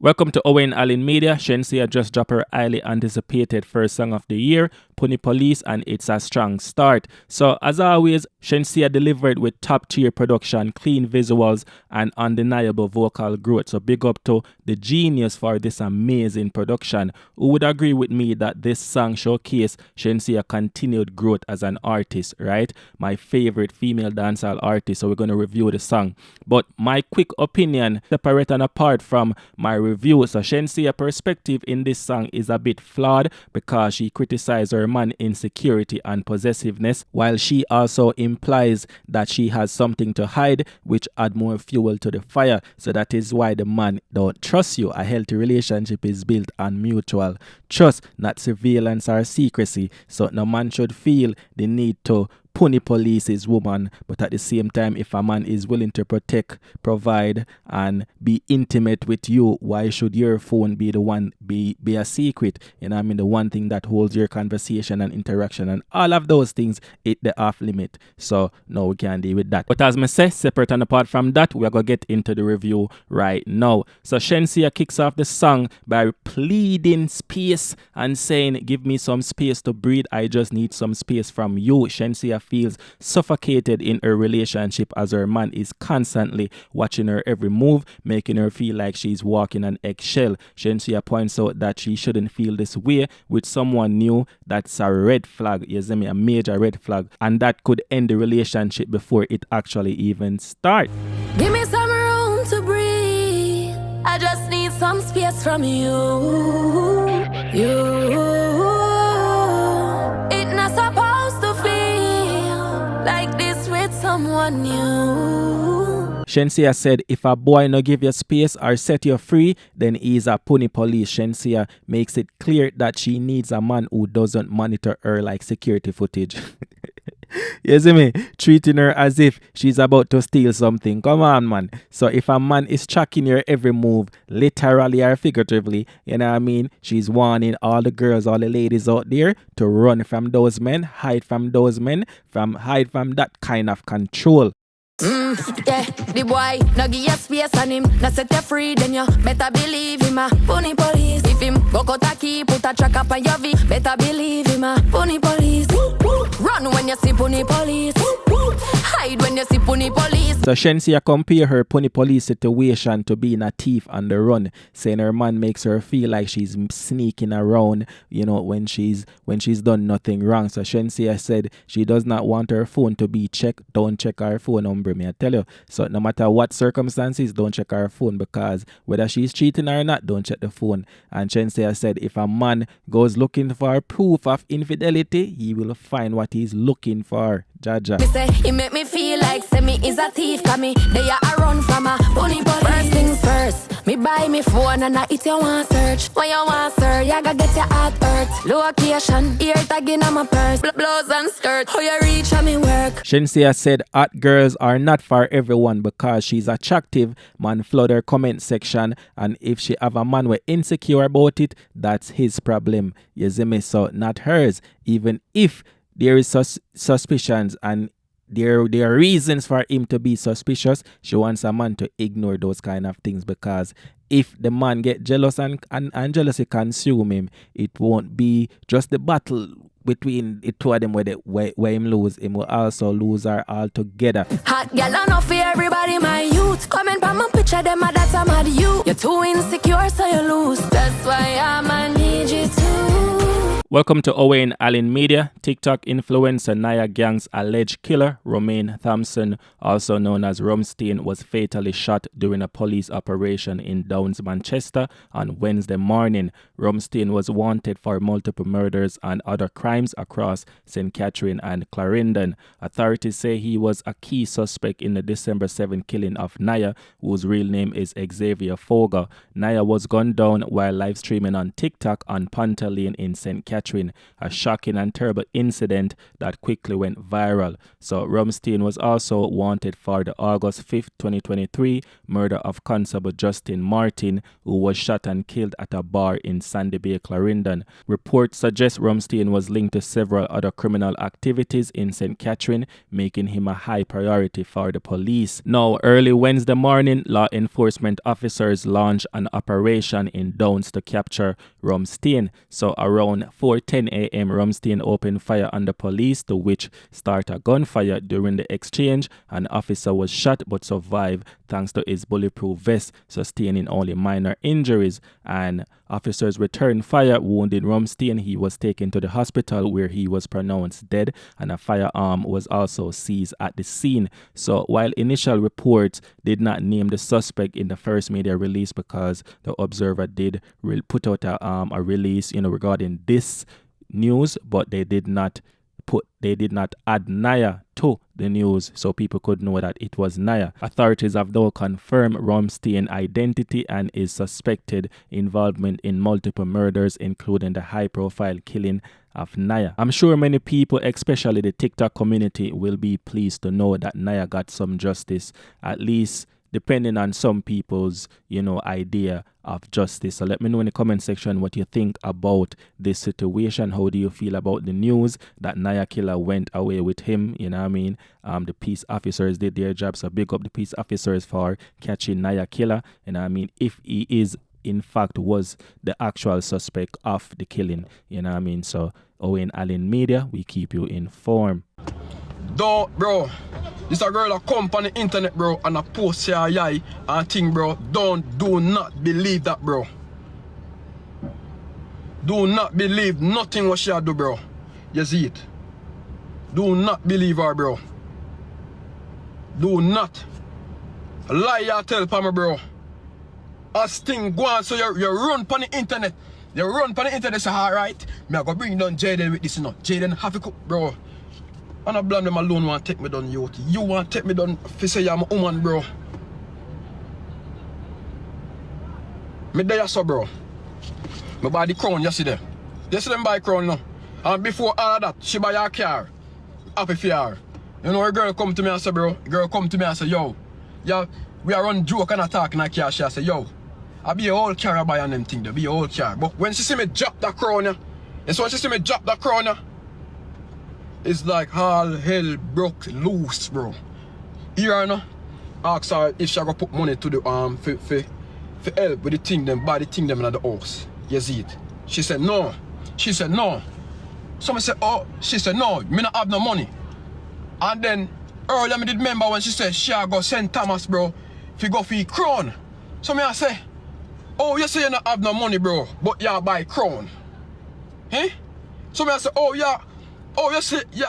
Welcome to Owen Allen Media. Shenseea just dropped her highly anticipated first song of the year, Puni Police, and it's a strong start. So as always, Shenseea delivered with top-tier production, clean visuals, and undeniable vocal growth. So big up to the genius for this amazing production. Who would agree with me that this song showcased Shenseea continued growth as an artist, right? My favorite female dancehall artist. So we're going to review the song. But my quick opinion, separate and apart from my review. So Shensea's perspective in this song is a bit flawed because she criticized her man insecurity and possessiveness, while she also implies that she has something to hide, which add more fuel to the fire. So that is why the man don't trust you. A healthy relationship is built on mutual trust, not surveillance or secrecy. So no man should feel the need to Puni police his woman, but at the same time, if a man is willing to protect, provide, and be intimate with you, why should your phone be the one be a secret? You know what I mean? The one thing that holds your conversation and interaction and all of those things, it the off limit. So no, we can't deal with that. But as I say, separate and apart from that, we're gonna get into the review right now. So Shenseea kicks off the song by pleading space and saying, "Give me some space to breathe. I just need some space from you." Shenseea feels suffocated in her relationship as her man is constantly watching her every move, making her feel like she's walking on eggshell. Shenseea points out that she shouldn't feel this way with someone new. That's a red flag, you see me, a major red flag, and that could end the relationship before it actually even starts. Give me some room to breathe. I just need some space from you. It's not supposed to feel like this with someone new. Shenseea said if a boy no give you space or set you free, then he's a Puni police. Shenseea makes it clear that she needs a man who doesn't monitor her like security footage. You see me? Treating her as if she's about to steal something. Come on, man. So if a man is tracking your every move, literally or figuratively, you know what I mean? She's warning all the girls, all the ladies out there to run from those men, hide from those men, hide from that kind of control. Yeah, the boy, no give you space on him. No set you free, then you better believe him. Puni police. If him go cut a key, put a track up on your V, better believe him. Puni police. Run when you see Puni police. Hide when you see Puni police. So Shenseea compare her Puni police situation to being a thief on the run, saying her man makes her feel like she's sneaking around, you know, when she's done nothing wrong. So Shenseea said she does not want her phone to be checked. Don't check her phone number, me I tell you. So no matter what circumstances, don't check her phone, because whether she's cheating or not, don't check the phone. And Shenseea said if a man goes looking for proof of infidelity, he will find what he's looking for. Jaja. Me say he make me feel like me is a thief, cause me they are run from a Puni police. First things first, me buy me phone and I it you want search. When you want sir, you gotta get your heart hurt. Location, ear tagging on my purse, blouse and skirt. How you reach on me work? Shenseea said hot girls are not for everyone because she's attractive. Man flood her comment section, and if she have a man we're insecure about it, that's his problem. You see me? So not hers. Even if there is suspicions and there are reasons for him to be suspicious, she wants a man to ignore those kind of things, because if the man get jealous and jealousy consume him, it won't be just the battle between the two of them where him lose. Him will also lose her altogether. Hot girl enough for everybody, my youth. Comment on my picture, them that's I'm at you. You're too insecure, so you lose. That's why I'ma need you too. Welcome to Owen Allen Media. TikTok influencer Naya Gang's alleged killer, Romaine Thompson, also known as Rumstein, was fatally shot during a police operation in Downs, Manchester on Wednesday morning. Rumstein was wanted for multiple murders and other crimes across St. Catherine and Clarendon. Authorities say he was a key suspect in the December 7 killing of Naya, whose real name is Xavier Foga. Naya was gunned down while live streaming on TikTok on Panther Lane in St. Catherine Catherine, a shocking and terrible incident that quickly went viral. So Rumstein was also wanted for the August 5th, 2023 murder of Constable Justin Martin, who was shot and killed at a bar in Sandy Bay, Clarendon. Reports suggest Rumstein was linked to several other criminal activities in St. Catherine, making him a high priority for the police. Now, early Wednesday morning, law enforcement officers launched an operation in Downs to capture Rumstein. So around 4:10 a.m., Rumstein opened fire on the police, to which started a gunfire. During the exchange, an officer was shot but survived thanks to his bulletproof vest, sustaining only minor injuries. And officers returned fire, wounding Rumstein. He was taken to the hospital where he was pronounced dead, and a firearm was also seized at the scene. So while initial reports did not name the suspect in the first media release, because the Observer did put out a release, regarding this news, but they did not add Naya to the news so people could know that it was Naya. Authorities have now confirmed Rumstein's identity and his suspected involvement in multiple murders, including the high-profile killing of Naya. I'm sure many people, especially the TikTok community, will be pleased to know that Naya got some justice, at least depending on some people's, idea of justice. So let me know in the comment section what you think about this situation. How do you feel about the news that Naya killer went away with him? The peace officers did their job, so big up the peace officers for catching Naya killer. If he is in fact was the actual suspect of the killing. So Owen Allen Media, we keep you informed. Don't, bro. This a girl that come on the internet, bro, and a post here and thing, bro. Do not believe that, bro. Do not believe nothing what she do, bro. You see it? Do not believe her, bro. Do not. Lie you tell pa me, bro. As thing go on, so you run on the internet. You run on the internet, say, alright, me I go bring down Jayden with this, Jayden have to cook, bro. And I blame them alone want to take me down, youth. You want to take me down for say I'm a woman, bro. Me there so, bro. Me buy the crown, you see them. You see them buy crown now. And before all of that, she buy her car. Happy for her. You know, a girl come to me and say, bro, girl come to me and say, yo, yeah, we are on joke and attack in a car. She say, yo, I be a whole car buy on them thing, there be a whole car. But when she see me drop that crown, and so when she see me drop that crown, it's like all hell broke loose, bro. Here now, ask her if she go put money to the for help with the thing them, buy the thing them in the house. You see it? She said no. She said no. Somebody said, oh, she said no, me not have no money. And then earlier me did remember when she said she go St. Thomas, bro, if you go for crown. So me I say, oh, you say you not have no money, bro, but you buy crown. Eh? So me I say, oh yeah. Oh, you see, yeah,